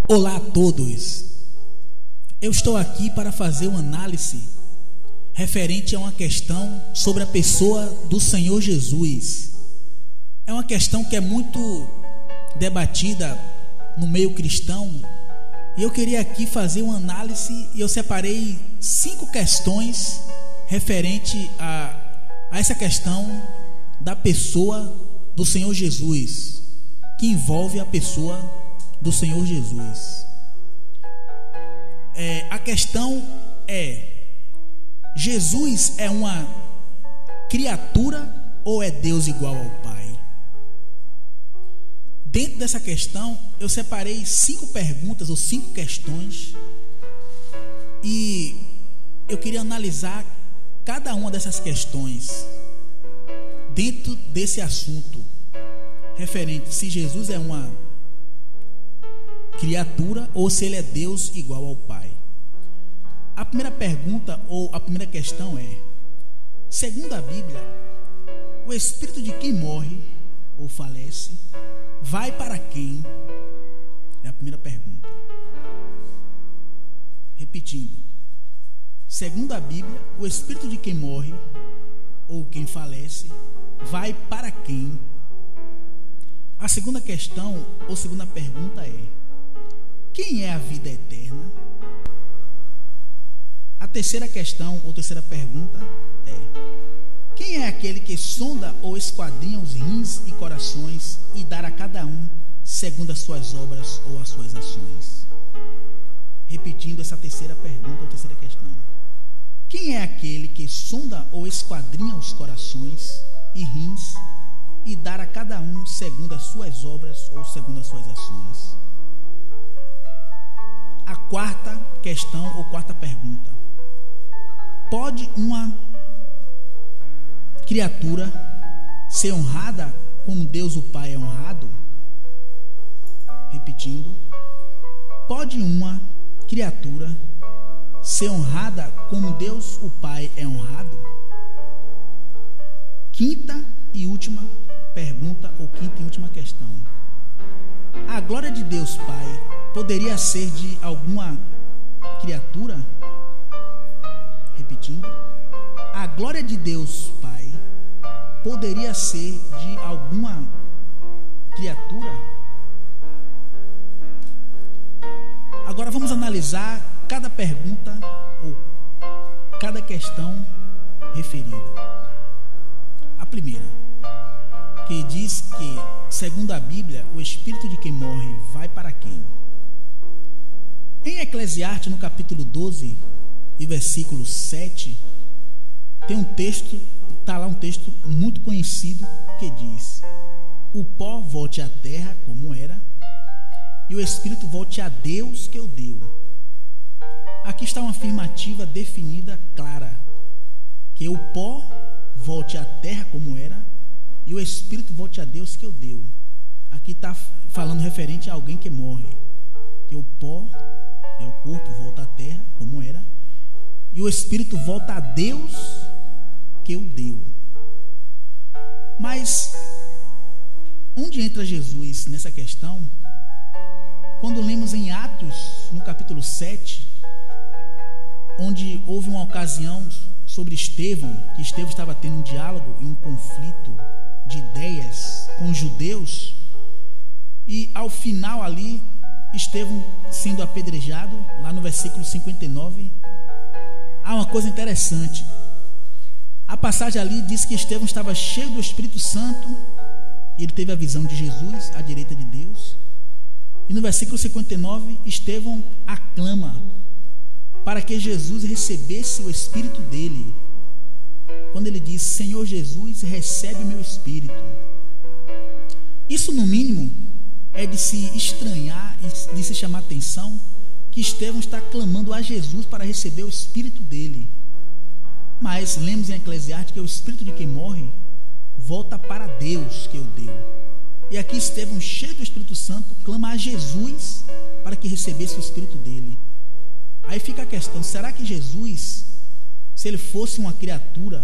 Olá a todos, eu estou aqui para fazer uma análise referente a uma questão sobre a pessoa do Senhor Jesus. É uma questão que é muito debatida no meio cristão e eu queria aqui fazer uma análise e eu separei 5 questões referente a essa questão da pessoa do Senhor Jesus, que envolve a pessoa do Senhor Jesus. A questão é: Jesus é uma criatura ou é Deus igual ao Pai? Dentro dessa questão, eu separei 5 perguntas ou 5 questões e eu queria analisar cada uma dessas questões dentro desse assunto referente se Jesus é uma criatura ou se ele é Deus igual ao Pai. A primeira pergunta ou a primeira questão é: segundo a Bíblia, o espírito de quem morre ou falece vai para quem? É a primeira pergunta. Repetindo: segundo a Bíblia, o espírito de quem morre ou quem falece vai para quem? A segunda questão ou segunda pergunta é: quem é a vida eterna? A terceira questão ou terceira pergunta é: quem é aquele que sonda ou esquadrinha os rins e corações e dá a cada um segundo as suas obras ou as suas ações? Repetindo essa terceira pergunta ou terceira questão: quem é aquele que sonda ou esquadrinha os corações e rins e dá a cada um segundo as suas obras ou segundo as suas ações? A quarta questão ou quarta pergunta: pode uma criatura ser honrada como Deus o Pai é honrado? Repetindo: pode uma criatura ser honrada como Deus o Pai é honrado? Quinta e última pergunta ou quinta e última questão: a glória de Deus Pai poderia ser de alguma criatura? Repetindo: a glória de Deus Pai poderia ser de alguma criatura? Agora vamos analisar cada pergunta ou cada questão referida. A primeira, que diz que, segundo a Bíblia, o espírito de quem morre vai para quem? Em Eclesiastes, no capítulo 12 e versículo 7, tem um texto, está lá um texto muito conhecido que diz: o pó volte à terra como era, e o espírito volte a Deus que o deu. Aqui está uma afirmativa definida, clara, que o pó volte à terra como era, e o espírito volte a Deus que o deu. Aqui está falando referente a alguém que morre, que o pó é o corpo, volta à terra como era, e o espírito volta a Deus que o deu. Mas onde entra Jesus nessa questão? Quando lemos em Atos, no capítulo 7, onde houve uma ocasião sobre Estevão, que Estevão estava tendo um diálogo e um conflito de ideias com os judeus, e ao final ali, Estevão sendo apedrejado, lá no versículo 59, há uma coisa interessante. A passagem ali diz que Estevão estava cheio do Espírito Santo e ele teve a visão de Jesus à direita de Deus. E no versículo 59, Estevão aclama para que Jesus recebesse o Espírito dele, quando ele diz: Senhor Jesus, recebe o meu Espírito. Isso, no mínimo, é de se estranhar e de se chamar atenção, que Estevão está clamando a Jesus para receber o Espírito dele. Mas lemos em Eclesiastes que o Espírito de quem morre volta para Deus que o deu. E aqui Estevão, cheio do Espírito Santo, clama a Jesus para que recebesse o Espírito dele. Aí fica a questão: será que Jesus, se ele fosse uma criatura,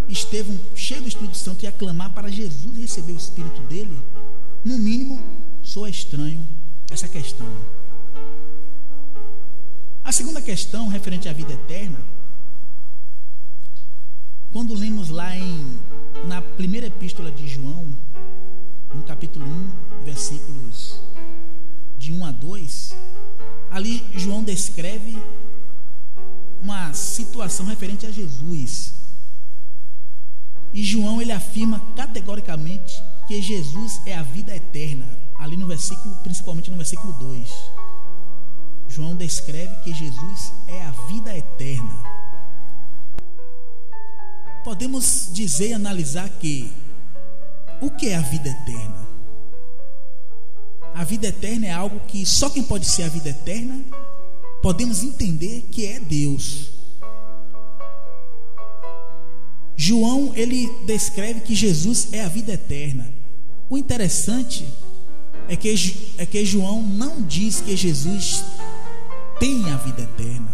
Estevão, cheio do Espírito Santo, ia clamar para Jesus receber o Espírito dele? No mínimo, soa estranho essa questão. A segunda questão, referente à vida eterna, quando lemos lá na primeira epístola de João, no capítulo 1, versículos de 1 a 2, ali João descreve uma situação referente a Jesus. E João, ele afirma categoricamente que Jesus é a vida eterna, ali no versículo, principalmente no versículo 2. João descreve que Jesus é a vida eterna. Podemos dizer e analisar que o que é a vida eterna? A vida eterna é algo que só quem pode ser a vida eterna, podemos entender que é Deus. João, ele descreve que Jesus é a vida eterna. O interessante é que João não diz que Jesus tem a vida eterna,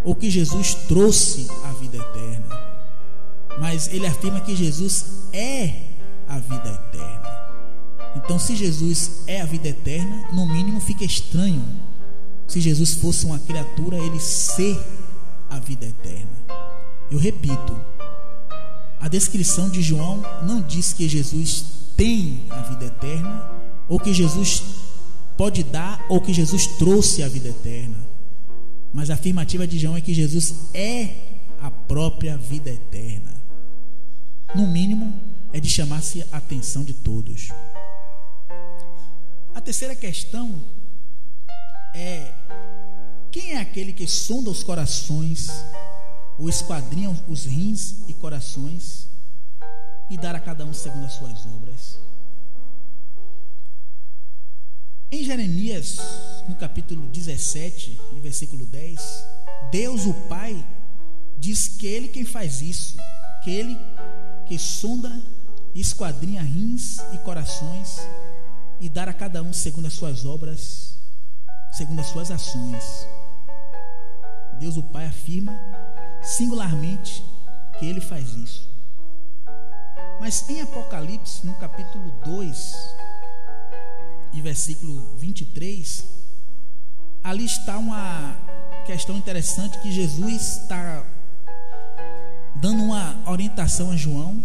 ou que Jesus trouxe a vida eterna, mas ele afirma que Jesus é a vida eterna. Então, se Jesus é a vida eterna, no mínimo fica estranho se Jesus fosse uma criatura, ele ser a vida eterna. Eu repito, a descrição de João não diz que Jesus tem a vida eterna, ou que Jesus pode dar, ou que Jesus trouxe a vida eterna. Mas a afirmativa de João é que Jesus é a própria vida eterna. No mínimo, é de chamar-se a atenção de todos. A terceira questão é: quem é aquele que sonda os corações, ou esquadrinha os rins e corações, e dar a cada um segundo as suas obras? Em Jeremias, no capítulo 17, versículo 10, Deus, o Pai, diz que Ele quem faz isso, que Ele que sonda e esquadrinha rins e corações, e dar a cada um segundo as suas obras, segundo as suas ações. Deus, o Pai, afirma singularmente que Ele faz isso. Mas em Apocalipse, no capítulo 2, e versículo 23, ali está uma questão interessante, que Jesus está dando uma orientação a João,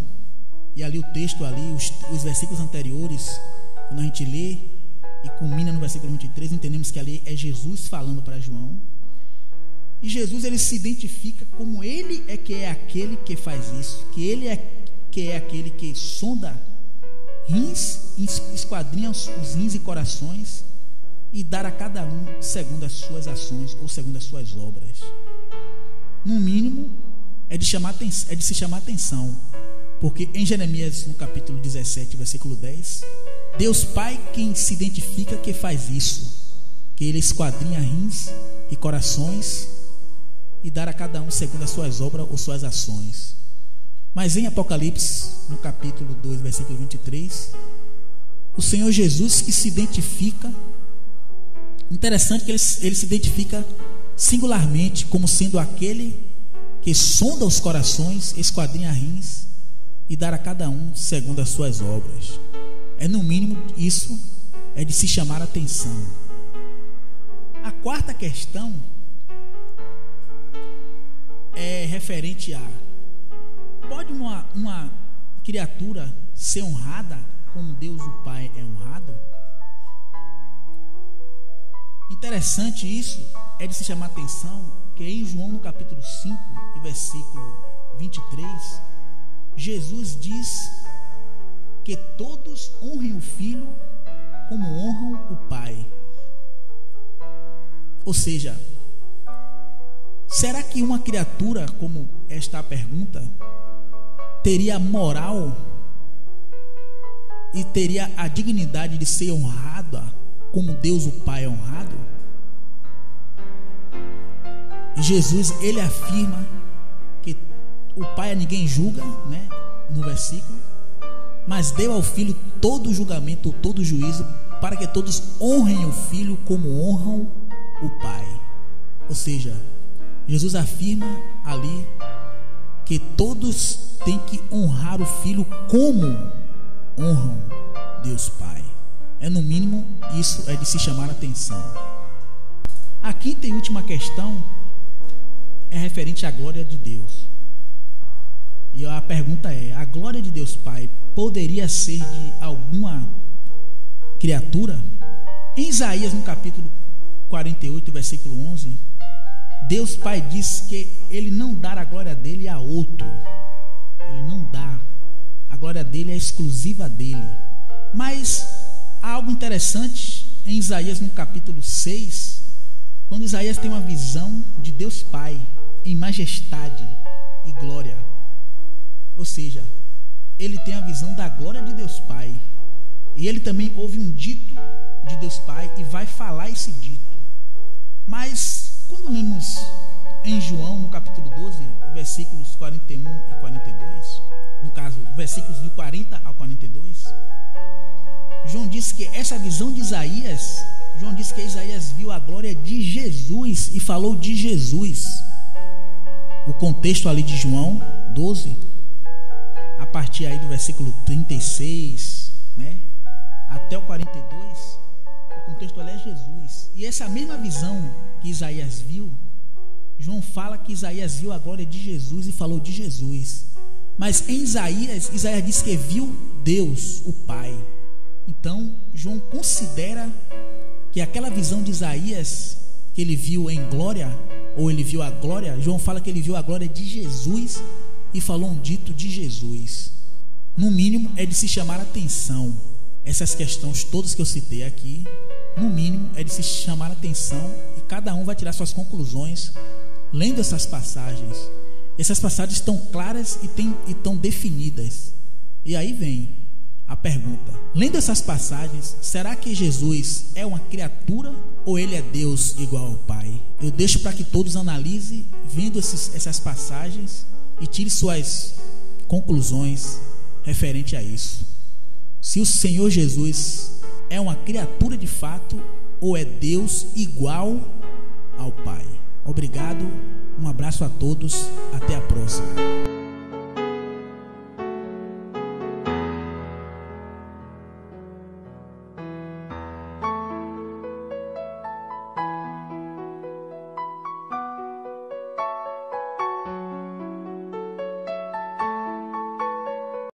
e ali o texto, ali os versículos anteriores, quando a gente lê e culmina no versículo 23, entendemos que ali é Jesus falando para João. E Jesus, ele se identifica como Ele é aquele que faz isso, que Ele é aquele que sonda rins, esquadrinha os rins e corações, e dar a cada um segundo as suas ações, ou segundo as suas obras. No mínimo, é de se chamar atenção, porque em Jeremias, no capítulo 17, versículo 10, Deus Pai quem se identifica que faz isso, que Ele esquadrinha rins e corações, e dar a cada um segundo as suas obras ou suas ações. Mas em Apocalipse, no capítulo 2, versículo 23, o Senhor Jesus que se identifica, interessante que ele se identifica singularmente como sendo aquele que sonda os corações, esquadrinha rins, e dar a cada um segundo as suas obras. No mínimo, isso é de se chamar a atenção. A quarta questão é referente a: pode uma criatura ser honrada como Deus o Pai é honrado? Interessante isso, é de se chamar a atenção, que em João, no capítulo 5, e versículo 23, Jesus diz que todos honrem o Filho como honram o Pai. Ou seja, será que uma criatura, como esta pergunta, teria moral e teria a dignidade de ser honrada como Deus o Pai é honrado? Jesus, ele afirma que o Pai a ninguém julga, né, no versículo, mas deu ao Filho todo o julgamento, todo o juízo, para que todos honrem o Filho como honram o Pai. Ou seja, Jesus afirma ali que todos têm que honrar o Filho como honram Deus Pai. no mínimo, isso é de se chamar a atenção. A quinta e última questão é referente à glória de Deus. E a pergunta é: a glória de Deus Pai poderia ser de alguma criatura? Em Isaías, no capítulo 48, versículo 11, Deus Pai diz que Ele não dá a glória dele a outro. Ele não dá. A glória dele é exclusiva dele. Mas há algo interessante em Isaías, no capítulo 6, quando Isaías tem uma visão de Deus Pai em majestade e glória. Ou seja, ele tem a visão da glória de Deus Pai. E ele também ouve um dito de Deus Pai e vai falar esse dito. Mas quando lemos em João, no capítulo 12, versículos 41 e 42, no caso, versículos de 40 ao 42, João diz que essa visão de Isaías, João diz que Isaías viu a glória de Jesus e falou de Jesus. O contexto ali de João 12, a partir aí do versículo 36, né, até o 42, o contexto ali é Jesus. E essa mesma visão que Isaías viu, João fala que Isaías viu a glória de Jesus e falou de Jesus. Mas em Isaías diz que viu Deus, o Pai. Então, João considera que aquela visão de Isaías, que ele viu em glória, ou ele viu a glória, João fala que ele viu a glória de Jesus e falou um dito de Jesus. No mínimo, é de se chamar a atenção. Essas questões todas que eu citei aqui, no mínimo, é de se chamar a atenção, e cada um vai tirar suas conclusões lendo essas passagens. Essas passagens estão claras e estão definidas. E aí vem a pergunta: lendo essas passagens, será que Jesus é uma criatura ou ele é Deus igual ao Pai? Eu deixo para que todos analisem, vendo essas passagens, e tire suas conclusões referente a isso. Se o Senhor Jesus é uma criatura de fato ou é Deus igual ao Pai? Obrigado, um abraço a todos, até a próxima.